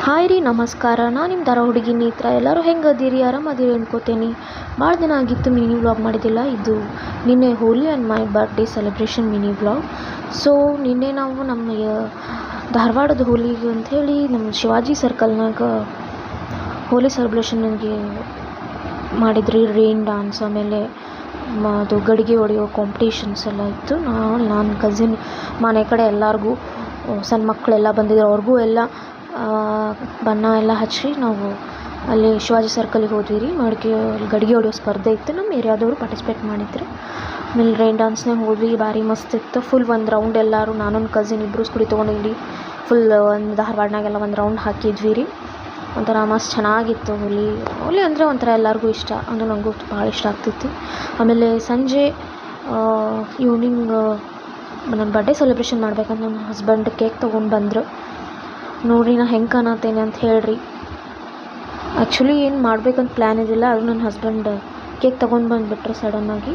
Hi ರೀ, ನಮಸ್ಕಾರ. ನಾನು ನಿಮ್ಮ ಧಾರ ಹುಡುಗಿ ನೇತ್ರ. ಎಲ್ಲರೂ ಹೆಂಗದಿರಿ? ಆರಾಮದಿರಿ ಅನ್ಕೋತೀನಿ. ಭಾಳ ದಿನ ಆಗಿತ್ತು ಮಿನಿ ವ್ಲಾಗ್ ಮಾಡಿದ್ದಿಲ್ಲ. ಇದು ನಿನ್ನೆ Holi and my birthday celebration mini vlog. So ನಿನ್ನೆ ನಾವು ನಮ್ಮ ಧಾರವಾಡದ ಹೋಲಿಗೆ ಅಂಥೇಳಿ ನಮ್ಮ ಶಿವಾಜಿ ಸರ್ಕಲ್ನಾಗ ಹೋಲಿ ಸೆಲೆಬ್ರೇಷನ್ ನನಗೆ ಮಾಡಿದ್ರಿ. ರೈನ್ ಡ್ಯಾನ್ಸ್, ಆಮೇಲೆ ಅದು ಗಡಿಗೆ ಹೊಡೆಯೋ ಕಾಂಪಿಟೇಷನ್ಸ್ ಎಲ್ಲ ಇತ್ತು. ನನ್ನ ಕಸಿನ್ ಮನೆ ಕಡೆ ಎಲ್ಲರಿಗೂ ಸಣ್ಣ ಮಕ್ಕಳೆಲ್ಲ ಬಂದಿದ್ರು. ಅವ್ರಿಗೂ ಎಲ್ಲ ಬಣ್ಣ ಎಲ್ಲ ಹಚ್ಚಿ ನಾವು ಅಲ್ಲಿ ಶಿವಾಜಿ ಸರ್ಕಲಿಗೆ ಹೋದ್ವಿ ರೀ. ಗಡಿಗೆ ಹೊಡೆಯೋ ಸ್ಪರ್ಧೆ ಇತ್ತು. ನಮ್ಮ ಏರಿಯಾದವರು ಪಾರ್ಟಿಸಿಪೇಟ್ ಮಾಡಿದ್ರು. ಆಮೇಲೆ ರೈನ್ ಡ್ಯಾನ್ಸ್ನಾಗ ಹೋದ್ವಿ. ಭಾರಿ ಮಸ್ತ್ ಇತ್ತು. ಫುಲ್ ಒಂದು ರೌಂಡ್ ಎಲ್ಲರೂ ನಾನೊಂದು ಕಸಿನ್ ಇಬ್ಬರು ಸ್ಕೂಟಿ ತೊಗೊಂಡಿದ್ವಿ. ಫುಲ್ ಒಂದು ಧಾರವಾಡನಾಗೆಲ್ಲ ಒಂದು ರೌಂಡ್ ಹಾಕಿದ್ವಿ ರೀ. ಒಂಥರ ಮಸ್ತ್ ಚೆನ್ನಾಗಿತ್ತು. ಹೋಲಿ ಅಂದರೆ ಒಂಥರ ಎಲ್ಲರಿಗೂ ಇಷ್ಟ. ಅಂದರೆ ನನಗೂ ಭಾಳ ಇಷ್ಟ ಆಗ್ತಿತ್ತು. ಆಮೇಲೆ ಸಂಜೆ ಈವ್ನಿಂಗ್ ನನ್ನ ಬರ್ಡೇ ಸೆಲೆಬ್ರೇಷನ್ ಮಾಡ್ಬೇಕಂತ ನನ್ನ ಹಸ್ಬೆಂಡ್ ಕೇಕ್ ತೊಗೊಂಡು ಬಂದರು. ನೋಡಿರಿ ನಾ ಹೆಂಗೆ ಕಾಣತ್ತೇನೆ ಅಂತ ಹೇಳ್ರಿ. ಆ್ಯಕ್ಚುಲಿ ಏನು ಮಾಡ್ಬೇಕಂತ ಪ್ಲ್ಯಾನ್ ಇದ್ದಿಲ್ಲ. ಅದು ನನ್ನ ಹಸ್ಬೆಂಡ್ ಕೇಕ್ ತೊಗೊಂಡು ಬಂದುಬಿಟ್ರು ಸಡನ್ನಾಗಿ.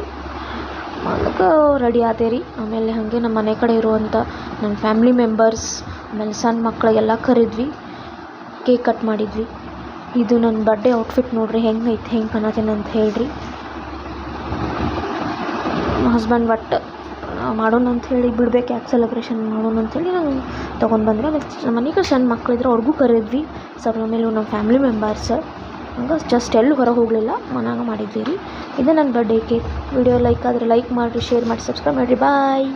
ಅದಕ್ಕೆ ರೆಡಿ ಆದೆ ರೀ. ಆಮೇಲೆ ಹಾಗೆ ನಮ್ಮ ಮನೆ ಕಡೆ ಇರುವಂಥ ನನ್ನ ಫ್ಯಾಮ್ಲಿ ಮೆಂಬರ್ಸ್, ಆಮೇಲೆ ಸಣ್ಣ ಮಕ್ಕಳಿಗೆಲ್ಲ ಕರೆದ್ವಿ. ಕೇಕ್ ಕಟ್ ಮಾಡಿದ್ವಿ. ಇದು ನನ್ನ ಬರ್ಡೇ ಔಟ್ಫಿಟ್ ನೋಡಿರಿ ಹೆಂಗೆ ಐತೆ, ಹೆಂಗೆ ಕಾಣತ್ತೇನೆ ಅಂತ ಹೇಳ್ರಿ. ನಮ್ಮ ಹಸ್ಬೆಂಡ್ ಒಟ್ಟು ಮಾಡೋಣ ಅಂಥೇಳಿ ಬಿಡ್ಬೇಕು, ಯಾಕೆ ಸೆಲೆಬ್ರೇಷನ್ ಮಾಡೋಣ ಅಂಥೇಳಿ ನಾವು ತೊಗೊಂಡು ಬಂದರೆ. ನಮ್ಮ ಮನೆಗೆ ಸಣ್ಣ ಮಕ್ಕಳಿದ್ರೆ ಅವ್ರಿಗೂ ಕರೆದ್ವಿ. ಸ್ವಲ್ಪ ಆಮೇಲೆ ನಮ್ಮ ಫ್ಯಾಮ್ಲಿ ಮೆಂಬರ್ಸ್ ಹಂಗೆ ಜಸ್ಟ್ ಎಲ್ಲೂ ಹೊರಗೆ ಹೋಗಲಿಲ್ಲ, ಮನ್ಯಾಗ ಮಾಡಿದ್ವಿ ರೀ. ಇದು ನನ್ನ ಬರ್ಡೇ ಕೇಕ್. ವಿಡಿಯೋ ಲೈಕ್ ಆದರೆ ಲೈಕ್ ಮಾಡಿರಿ, ಶೇರ್ ಮಾಡಿ, ಸಬ್ಸ್ಕ್ರೈಬ್ ಮಾಡಿರಿ. ಬಾಯ್.